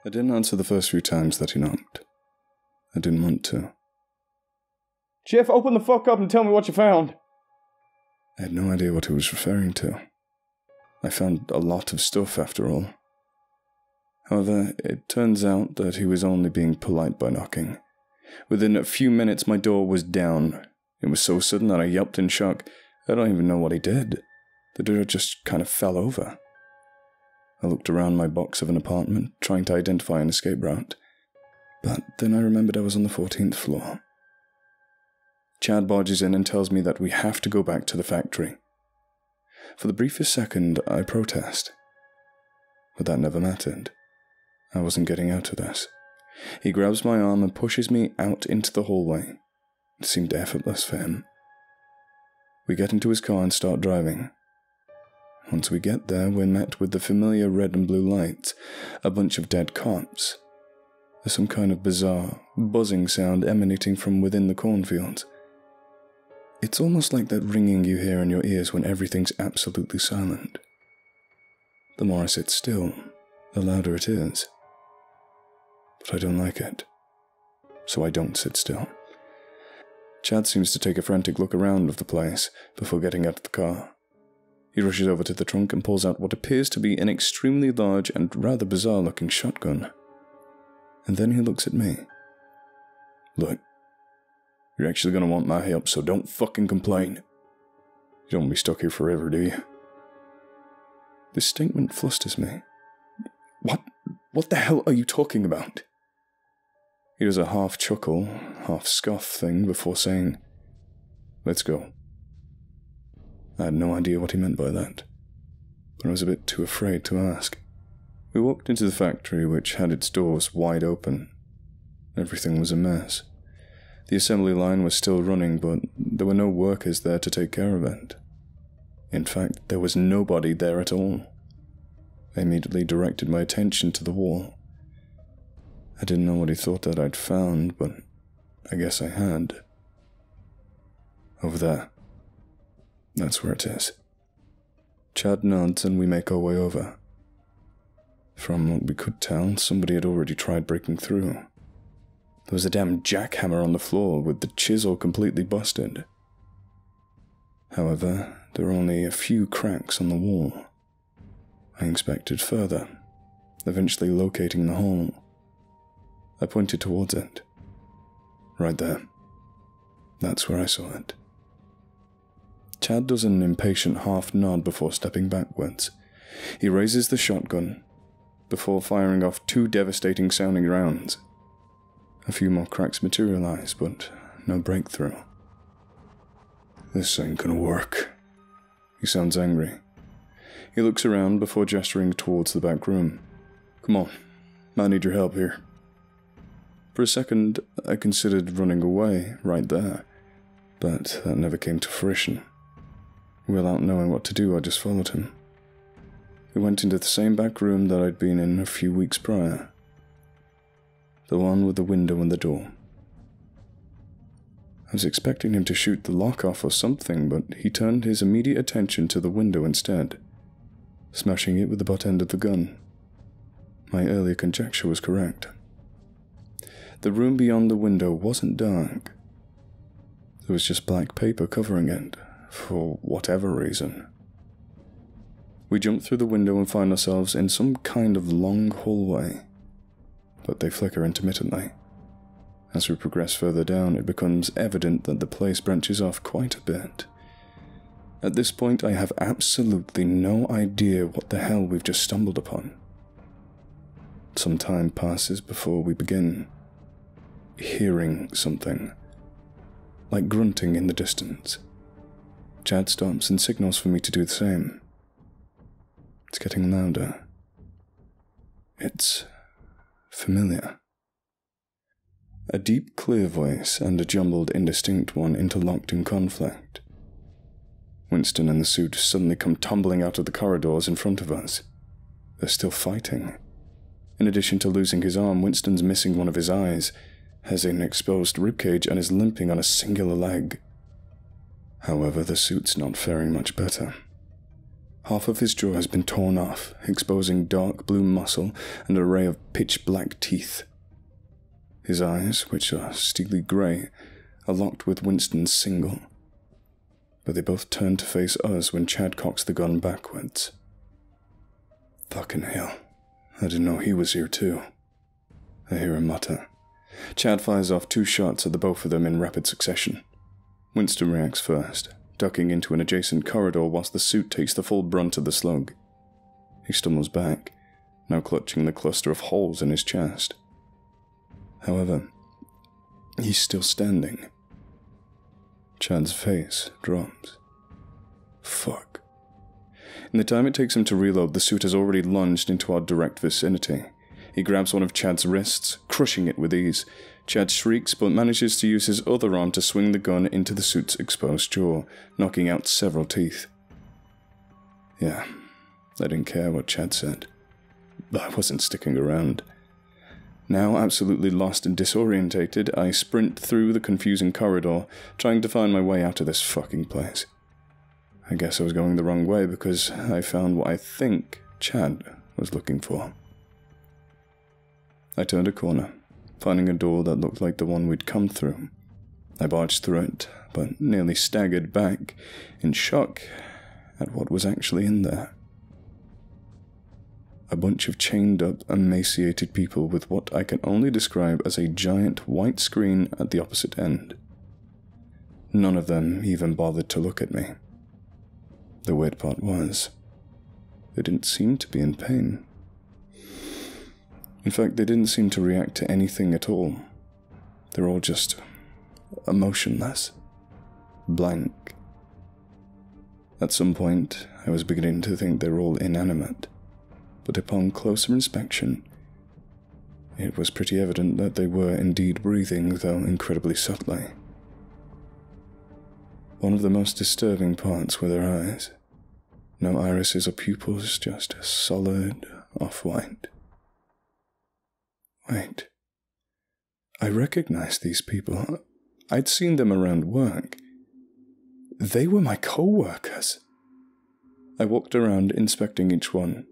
I didn't answer the first few times that he knocked. I didn't want to. Jeff, open the fuck up and tell me what you found. I had no idea what he was referring to. I found a lot of stuff after all. However, it turns out that he was only being polite by knocking. Within a few minutes my door was down. It was so sudden that I yelped in shock. I don't even know what he did. The door just kind of fell over. I looked around my box of an apartment, trying to identify an escape route. But then I remembered I was on the 14th floor. Chad barges in and tells me that we have to go back to the factory. For the briefest second, I protest. But that never mattered. I wasn't getting out of this. He grabs my arm and pushes me out into the hallway. It seemed effortless for him. We get into his car and start driving. Once we get there, we're met with the familiar red and blue lights, a bunch of dead cops. There's some kind of bizarre, buzzing sound emanating from within the cornfields. It's almost like that ringing you hear in your ears when everything's absolutely silent. The more I sit still, the louder it is. But I don't like it, so I don't sit still. Chad seems to take a frantic look around of the place before getting out of the car. He rushes over to the trunk and pulls out what appears to be an extremely large and rather bizarre-looking shotgun. And then he looks at me. Look, you're actually going to want my help, so don't fucking complain. You don't want to be stuck here forever, do you? This statement flusters me. What the hell are you talking about? He does a half chuckle, half scoff thing before saying, let's go. I had no idea what he meant by that, but I was a bit too afraid to ask. We walked into the factory, which had its doors wide open. Everything was a mess. The assembly line was still running, but there were no workers there to take care of it. In fact, there was nobody there at all. I immediately directed my attention to the wall. I didn't know what he thought that I'd found, but I guess I had. Over there. That's where it is. Chad nods and we make our way over. From what we could tell, somebody had already tried breaking through. There was a damn jackhammer on the floor with the chisel completely busted. However, there were only a few cracks on the wall. I inspected further, eventually locating the hole. I pointed towards it. Right there. That's where I saw it. Chad does an impatient half nod before stepping backwards. He raises the shotgun, before firing off 2 devastating sounding rounds. A few more cracks materialize, but no breakthrough. This ain't gonna work. He sounds angry. He looks around before gesturing towards the back room. Come on, I need your help here. For a second, I considered running away right there, but that never came to fruition. Without knowing what to do, I just followed him. We went into the same back room that I'd been in a few weeks prior. The one with the window and the door. I was expecting him to shoot the lock off or something, but he turned his immediate attention to the window instead, smashing it with the butt end of the gun. My earlier conjecture was correct. The room beyond the window wasn't dark. There was just black paper covering it, for whatever reason. We jump through the window and find ourselves in some kind of long hallway, but they flicker intermittently. As we progress further down, it becomes evident that the place branches off quite a bit. At this point, I have absolutely no idea what the hell we've just stumbled upon. Some time passes before we begin hearing something, like grunting in the distance. Chad stops and signals for me to do the same. It's getting louder. It's familiar. A deep, clear voice and a jumbled, indistinct one interlocked in conflict. Winston and the suit suddenly come tumbling out of the corridors in front of us. They're still fighting. In addition to losing his arm, Winston's missing one of his eyes, has an exposed ribcage, and is limping on a singular leg. However, the suit's not faring much better. Half of his jaw has been torn off, exposing dark blue muscle and an array of pitch-black teeth. His eyes, which are steely grey, are locked with Winston's single, but they both turn to face us when Chad cocks the gun backwards. Fucking hell, I didn't know he was here too. I hear him mutter. Chad fires off 2 shots at the both of them in rapid succession. Winston reacts first, ducking into an adjacent corridor whilst the suit takes the full brunt of the slug. He stumbles back, now clutching the cluster of holes in his chest. However, he's still standing. Chad's face drops. Fuck. In the time it takes him to reload, the suit has already lunged into our direct vicinity. He grabs one of Chad's wrists, crushing it with ease. Chad shrieks, but manages to use his other arm to swing the gun into the suit's exposed jaw, knocking out several teeth. Yeah, I didn't care what Chad said. I wasn't sticking around. Now absolutely lost and disorientated, I sprint through the confusing corridor, trying to find my way out of this fucking place. I guess I was going the wrong way because I found what I think Chad was looking for. I turned a corner, finding a door that looked like the one we'd come through. I barged through it, but nearly staggered back, in shock at what was actually in there. A bunch of chained-up, emaciated people with what I can only describe as a giant white screen at the opposite end. None of them even bothered to look at me. The weird part was, they didn't seem to be in pain. In fact, they didn't seem to react to anything at all. They're all just emotionless, blank. At some point, I was beginning to think they were all inanimate, but upon closer inspection, it was pretty evident that they were indeed breathing, though incredibly subtly. One of the most disturbing parts were their eyes. No irises or pupils, just a solid off-white. Wait. I recognized these people. I'd seen them around work. They were my co-workers. I walked around inspecting each one.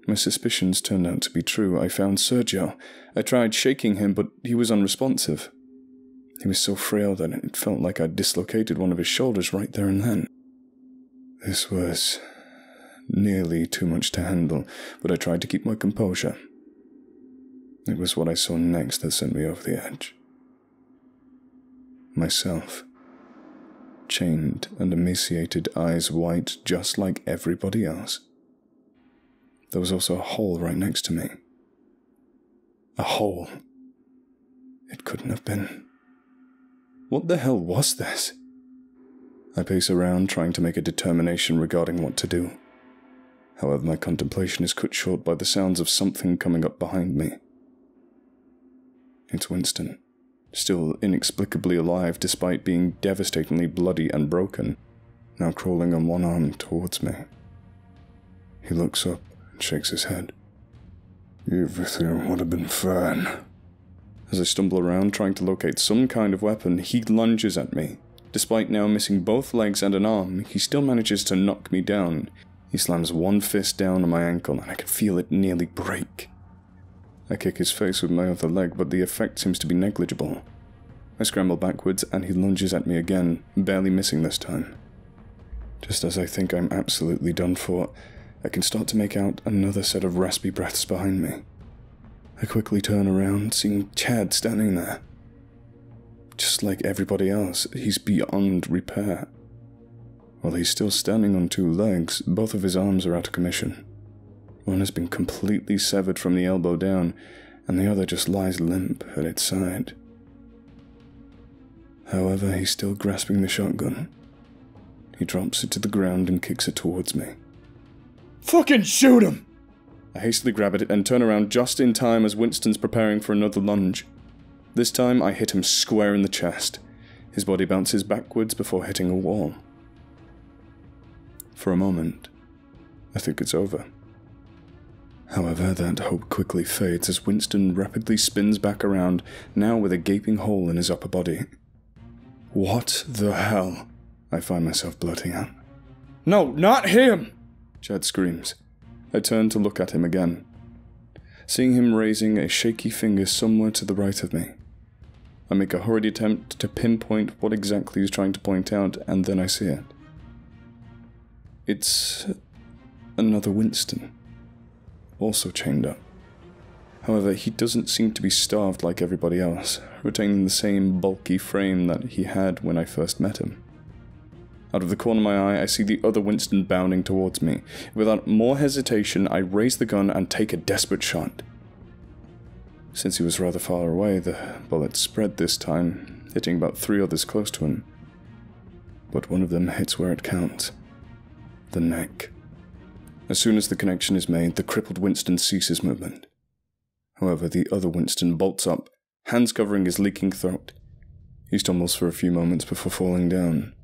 My suspicions turned out to be true. I found Sergio. I tried shaking him, but he was unresponsive. He was so frail that it felt like I'd dislocated one of his shoulders right there and then. This was nearly too much to handle, but I tried to keep my composure. It was what I saw next that sent me over the edge. Myself. Chained and emaciated, eyes white just like everybody else. There was also a hole right next to me. A hole. It couldn't have been. What the hell was this? I pace around, trying to make a determination regarding what to do. However, my contemplation is cut short by the sounds of something coming up behind me. It's Winston, still inexplicably alive despite being devastatingly bloody and broken, now crawling on one arm towards me. He looks up and shakes his head. Everything would have been fine. As I stumble around trying to locate some kind of weapon, he lunges at me. Despite now missing both legs and an arm, he still manages to knock me down. He slams one fist down on my ankle and I can feel it nearly break. I kick his face with my other leg, but the effect seems to be negligible. I scramble backwards and he lunges at me again, barely missing this time. Just as I think I'm absolutely done for, I can start to make out another set of raspy breaths behind me. I quickly turn around, seeing Chad standing there. Just like everybody else, he's beyond repair. While he's still standing on 2 legs, both of his arms are out of commission. One has been completely severed from the elbow down, and the other just lies limp at its side. However, he's still grasping the shotgun. He drops it to the ground and kicks it towards me. Fucking shoot him! I hastily grab it and turn around just in time as Winston's preparing for another lunge. This time I hit him square in the chest. His body bounces backwards before hitting a wall. For a moment, I think it's over. However, that hope quickly fades as Winston rapidly spins back around, now with a gaping hole in his upper body. What the hell? I find myself blurting out. No, not him! Chad screams. I turn to look at him again, seeing him raising a shaky finger somewhere to the right of me. I make a hurried attempt to pinpoint what exactly he's trying to point out, and then I see it. It's another Winston, also chained up. However, he doesn't seem to be starved like everybody else, retaining the same bulky frame that he had when I first met him. Out of the corner of my eye, I see the other Winston bounding towards me. Without more hesitation, I raise the gun and take a desperate shot. Since he was rather far away, the bullet spread this time, hitting about 3 others close to him. But one of them hits where it counts. The neck. As soon as the connection is made, the crippled Winston ceases movement. However, the other Winston bolts up, hands covering his leaking throat. He stumbles for a few moments before falling down.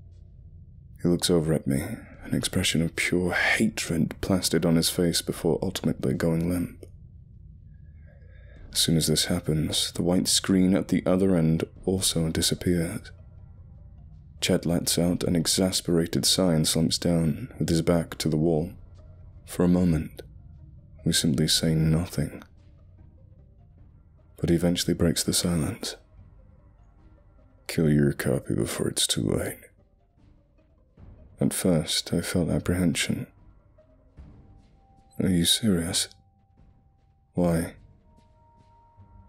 He looks over at me, an expression of pure hatred plastered on his face before ultimately going limp. As soon as this happens, the white screen at the other end also disappears. Chad lets out an exasperated sigh and slumps down, with his back to the wall. For a moment, we simply say nothing. But he eventually breaks the silence. Kill your copy before it's too late. At first, I felt apprehension. Are you serious? Why?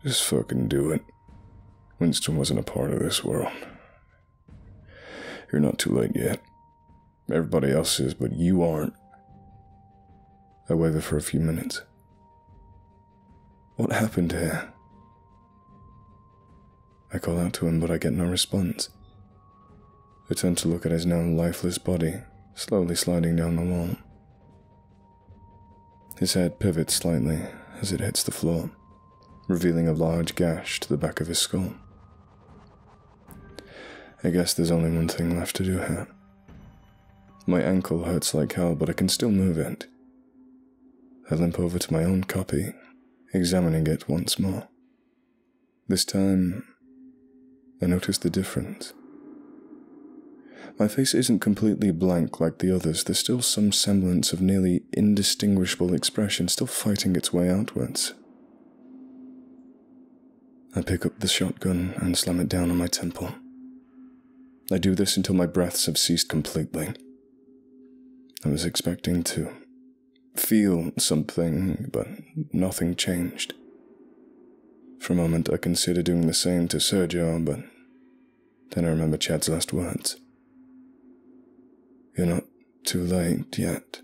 Just fucking do it. Winston wasn't a part of this world. You're not too late yet. Everybody else is, but you aren't. I waver for a few minutes. What happened here? I call out to him, but I get no response. I turn to look at his now lifeless body, slowly sliding down the wall. His head pivots slightly as it hits the floor, revealing a large gash to the back of his skull. I guess there's only one thing left to do here. My ankle hurts like hell, but I can still move it. I limp over to my own copy, examining it once more. This time, I notice the difference. My face isn't completely blank like the others. There's still some semblance of nearly indistinguishable expression still fighting its way outwards. I pick up the shotgun and slam it down on my temple. I do this until my breaths have ceased completely. I was expecting to feel something, but nothing changed. For a moment I consider doing the same to Sergio, but then I remember Chad's last words. You're not too late yet.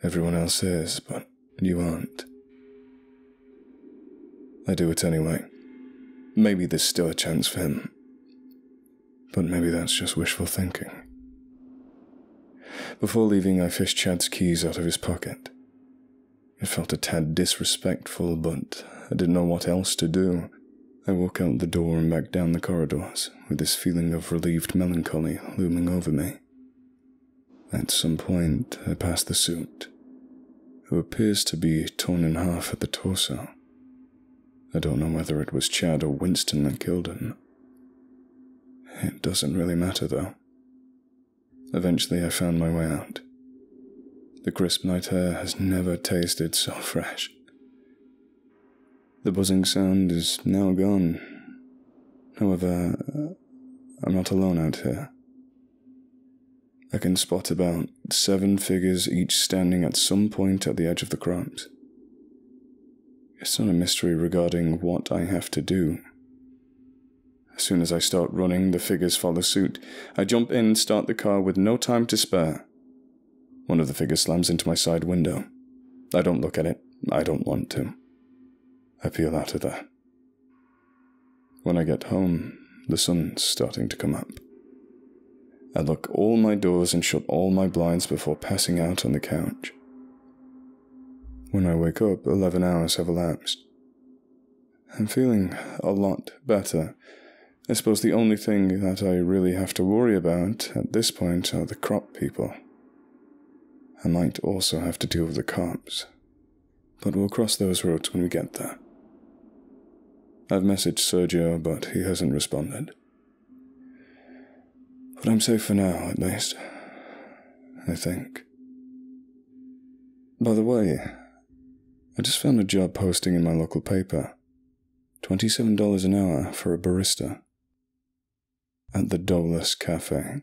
Everyone else is, but you aren't. I do it anyway. Maybe there's still a chance for him. But maybe that's just wishful thinking. Before leaving, I fished Chad's keys out of his pocket. It felt a tad disrespectful, but I didn't know what else to do. I walk out the door and back down the corridors, with this feeling of relieved melancholy looming over me. At some point, I pass the suit, who appears to be torn in half at the torso. I don't know whether it was Chad or Winston that killed him. It doesn't really matter, though. Eventually, I found my way out. The crisp night air has never tasted so fresh. The buzzing sound is now gone. However, I'm not alone out here. I can spot about 7 figures each standing at some point at the edge of the crops. It's not a mystery regarding what I have to do. As soon as I start running, the figures follow suit. I jump in and start the car with no time to spare. One of the figures slams into my side window. I don't look at it. I don't want to. I peel out of there. When I get home, the sun's starting to come up. I lock all my doors and shut all my blinds before passing out on the couch. When I wake up, 11 hours have elapsed. I'm feeling a lot better. I suppose the only thing that I really have to worry about at this point are the crop people. I might also have to deal with the cops, but we'll cross those roads when we get there. I've messaged Sergio, but he hasn't responded. But I'm safe for now, at least. I think. By the way, I just found a job posting in my local paper. $27 an hour for a barista. At the Dolus Cafe.